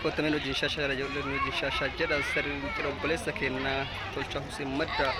كنت من وجه شاشة رجل من وجه شاشة جدا سر ترى بليس كنا تلشوا حسين مدة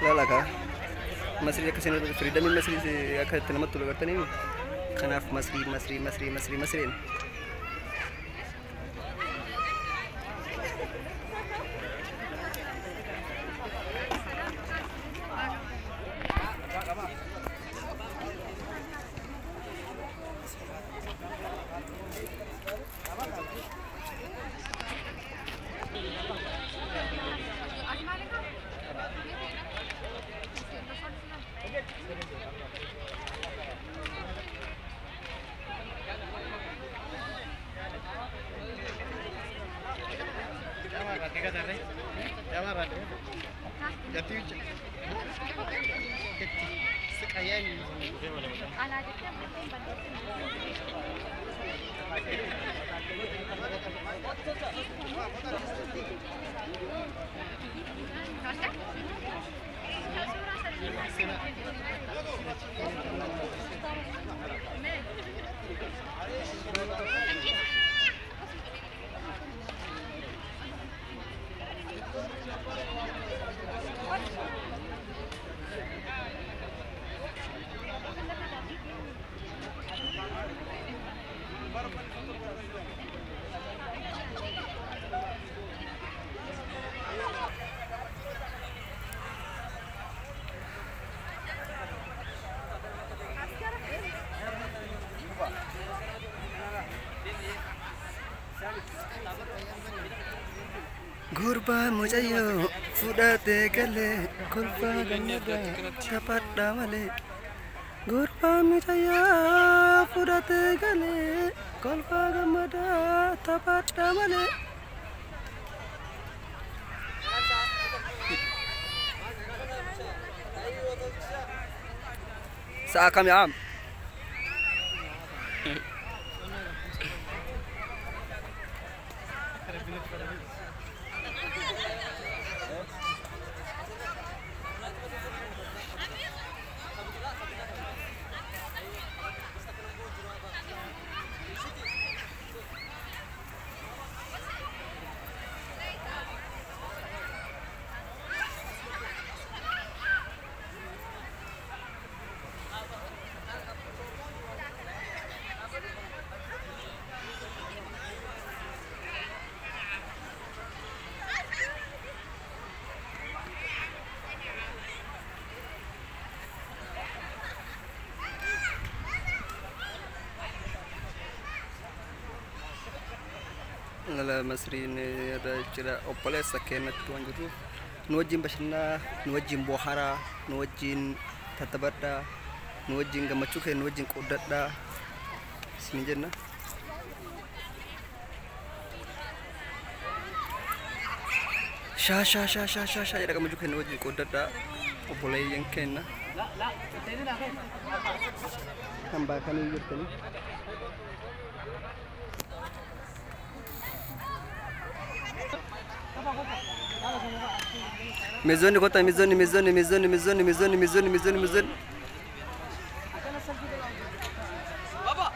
لا لا كا مصري كسينو فريدة من مصري أكاد تنمت تلو كرتني خناف مصري Gurba mujayo fudate gale kolfa gamada chapada male Gurba mujayo fudate gale kolfa gamada chapada male Saakam ya am Ngala Masri ini ada cerita opales sakena tuan juru nuwajin bashna nuwajin bohara nuwajin tatabada nuwajin gamachuke nuwajin kodada sinjenna sha ada gamachuke nuwajin kodada opolai yang kena tambahkan ini gitu Mezoni kota mezoni Baba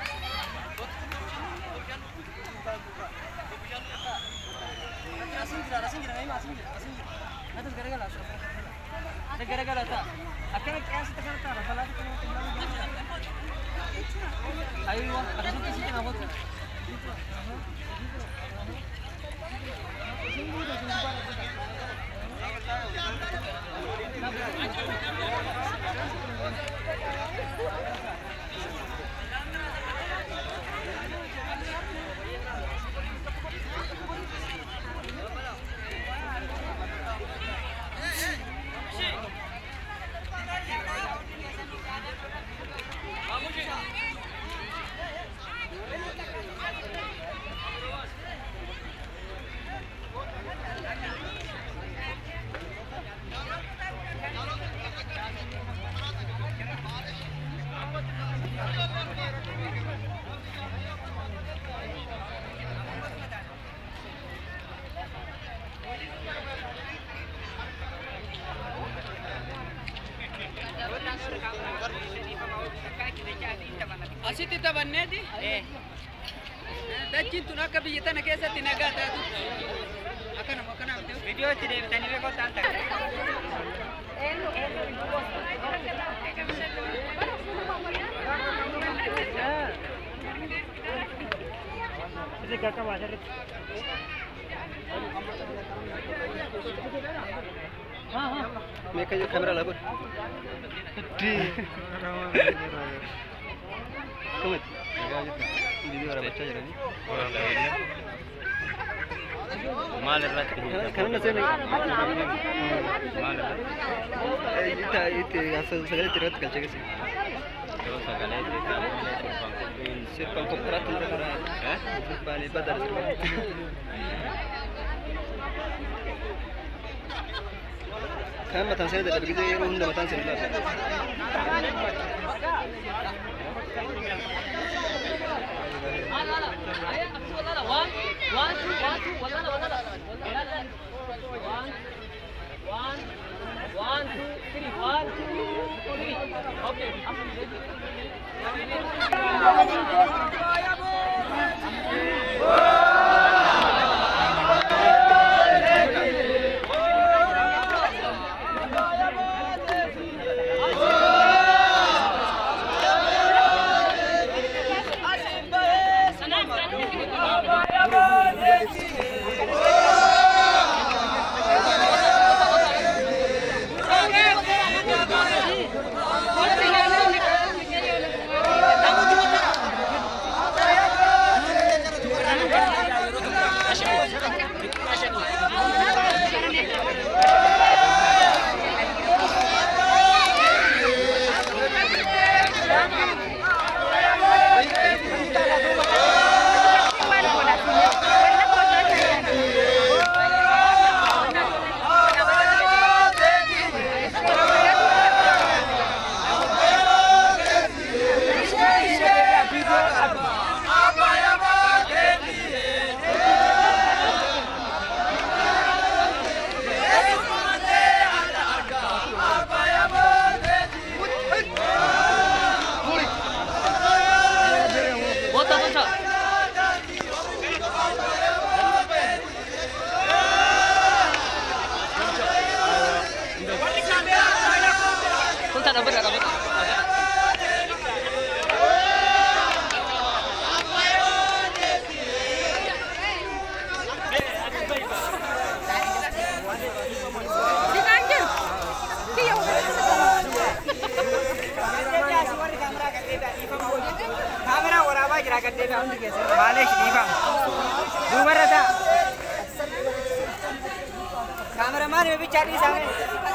Asitti taphanneeti. Dachiin tun akka biyya tana keessatti nagaa taatu. Akkanuma viidiyoo itti deebitanii beekoo ta'an ta'a. Ini kakak wajar. Mereka juga kamera lah, Bud. Di. Kamu? Video orang baca aja ni. Orang lain. Malah rat. Karena nasi ni. Malah. Itu asal segala tirat kerja kesini. Terus segala itu sirpal koprat tu orang. Bani badar sirpal. Kan matan saya dah begitu ya, rumah matan saya dah. One, two, three. Okay. Kameraman, bicara di sana.